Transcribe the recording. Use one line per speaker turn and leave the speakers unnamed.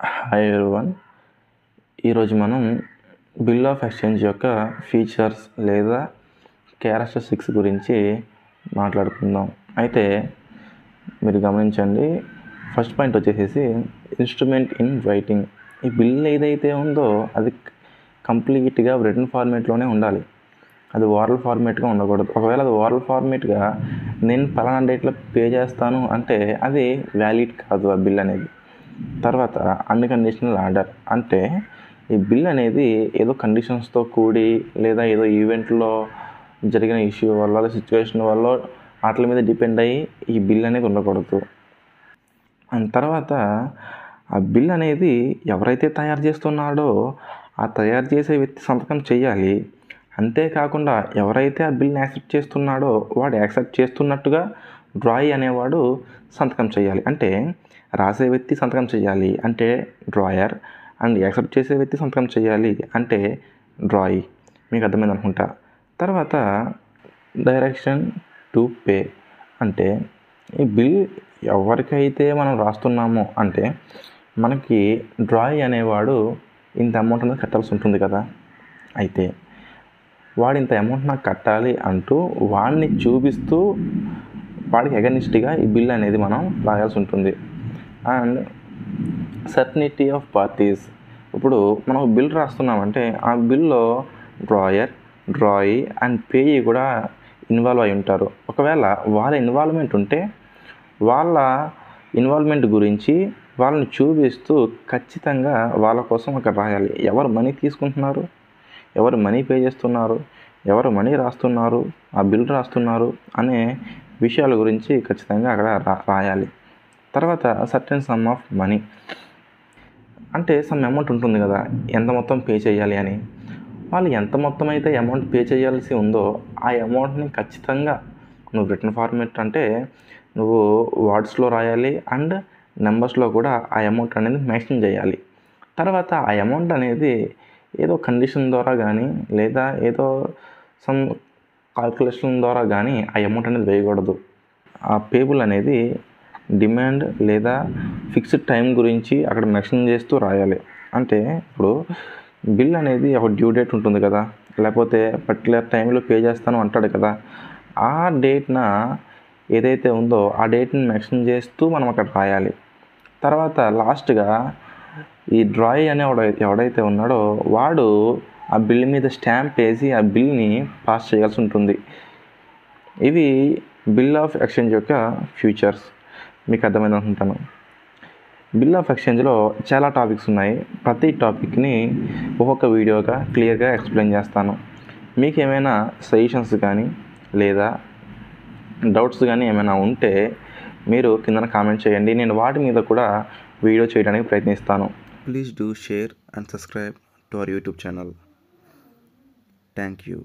Hi everyone. ఈరోజు మనం bill of exchange యొక్క ఫీచర్స్ లేదా క్యారెక్టరిస్టిక్స్ గురించి మాట్లాడుకుందాం. అయితే మీరు గమనించండి, ఫస్ట్ పాయింట్ వచ్చేసి ఇన్స్ట్రుమెంట్ ఇన్ రైటింగ్. ఈ బిల్ ఏదైతే ఉందో అది కంప్లీట్గా రిటన్ ఫార్మేట్లోనే ఉండాలి. అది ఓరల్ ఫార్మేట్గా ఉండకూడదు. ఒకవేళ అది ఓరల్ ఫార్మేట్గా నేను పలానా డేట్లో పే చేస్తాను అంటే అది వ్యాలిడ్ కాదు ఆ బిల్ అనేది. తర్వాత అన్కండిషనల్ ఆర్డర్ అంటే ఈ బిల్ అనేది ఏదో కండిషన్స్తో కూడి లేదా ఏదో ఈవెంట్లో జరిగిన ఇష్యూ వల్ల సిచ్యువేషన్ వల్ల వాటి మీద డిపెండ్ అయ్యి ఈ బిల్ అనేది ఉండకూడదు. అండ్ తర్వాత ఆ బిల్ అనేది ఎవరైతే తయారు చేస్తున్నాడో ఆ తయారు చేసే వ్యక్తి సంతకం చేయాలి. అంతేకాకుండా ఎవరైతే ఆ బిల్ని యాక్సెప్ట్ చేస్తున్నాడో వాడు యాక్సెప్ట్ చేస్తున్నట్టుగా డ్రాయీ అనేవాడు సంతకం చేయాలి. అంటే రాసే వ్యక్తి సంతకం చేయాలి అంటే డ్రాయర్, అండ్ యాక్సెప్ట్ చేసే వ్యక్తి సంతకం చేయాలి అంటే డ్రాయీ. మీకు అర్థమైంది అనుకుంటా. తర్వాత డైరెక్షన్ టు పే అంటే ఈ బిల్ ఎవరికైతే మనం రాస్తున్నామో అంటే మనకి డ్రాయీ అనేవాడు ఇంత అమౌంట్ అనేది కట్టాల్సి ఉంటుంది కదా. అయితే వాడు ఇంత అమౌంట్ నాకు కట్టాలి అంటూ వాడిని చూపిస్తూ వాడికి అగెనిస్ట్గా ఈ బిల్ అనేది మనం రాయాల్సి ఉంటుంది. And certainty of parties. ఇప్పుడు మనం బిల్ రాస్తున్నామంటే ఆ బిల్లో డ్రాయర్, డ్రాయీ అండ్ పేయీ కూడా ఇన్వాల్వ్ అయి ఉంటారు. ఒకవేళ వాళ్ళ ఇన్వాల్వ్మెంట్ ఉంటే వాళ్ళ ఇన్వాల్వ్మెంట్ గురించి వాళ్ళని చూపిస్తూ ఖచ్చితంగా వాళ్ళ కోసం అక్కడ రాయాలి. ఎవరు మనీ తీసుకుంటున్నారు, ఎవరు మనీ పే చేస్తున్నారు, ఎవరు మనీ రాస్తున్నారు, ఆ బిల్ రాస్తున్నారు అనే విషయాల గురించి ఖచ్చితంగా అక్కడ రాయాలి. తర్వాత సర్టెన్ సమ్ ఆఫ్ మనీ అంటే సమ్ అమౌంట్ ఉంటుంది కదా, ఎంత మొత్తం పే చేయాలి అని. వాళ్ళు ఎంత మొత్తం అయితే అమౌంట్ పే చేయాల్సి ఉందో ఆ అమౌంట్ని ఖచ్చితంగా నువ్వు రిటర్న్ ఫార్మేట్ అంటే నువ్వు వర్డ్స్లో రాయాలి అండ్ నెంబర్స్లో కూడా ఆ అమౌంట్ అనేది మెన్షన్ చేయాలి. తర్వాత ఆ అమౌంట్ అనేది ఏదో కండిషన్ ద్వారా కానీ లేదా ఏదో సమ్ కాల్కులేషన్ ద్వారా కానీ ఆ అమౌంట్ అనేది వేయకూడదు. ఆ పేబుల్ అనేది డిమాండ్ లేదా ఫిక్స్డ్ టైం గురించి అక్కడ మెన్షన్ చేస్తూ రాయాలి. అంటే ఇప్పుడు బిల్ అనేది ఒక డ్యూ డేట్ ఉంటుంది కదా, లేకపోతే పర్టికులర్ టైంలో పే చేస్తాను అంటాడు కదా, ఆ డేట్న ఏదైతే ఉందో ఆ డేట్ని మెన్షన్ చేస్తూ మనం అక్కడ రాయాలి. తర్వాత లాస్ట్గా ఈ డ్రాయీ అనేవాడు ఎవడైతే ఉన్నాడో వాడు ఆ బిల్ మీద స్టాంప్ వేసి ఆ బిల్ని పాస్ చేయాల్సి ఉంటుంది. ఇవి బిల్ ఆఫ్ ఎక్స్చేంజ్ యొక్క ఫ్యూచర్స్. మీకు అర్థమైంది అనుకుంటాను. బిల్ ఆఫ్ ఎక్స్చేంజ్లో చాలా టాపిక్స్ ఉన్నాయి. ప్రతి టాపిక్ని ఒక్కొక్క వీడియోగా క్లియర్గా ఎక్స్ప్లెయిన్ చేస్తాను. మీకు ఏమైనా సజెషన్స్ కానీ లేదా డౌట్స్ కానీ ఏమైనా ఉంటే మీరు కింద కామెంట్ చేయండి. నేను వాటి మీద కూడా వీడియో చేయడానికి ప్రయత్నిస్తాను. Please do share and subscribe to our YouTube channel. Thank you.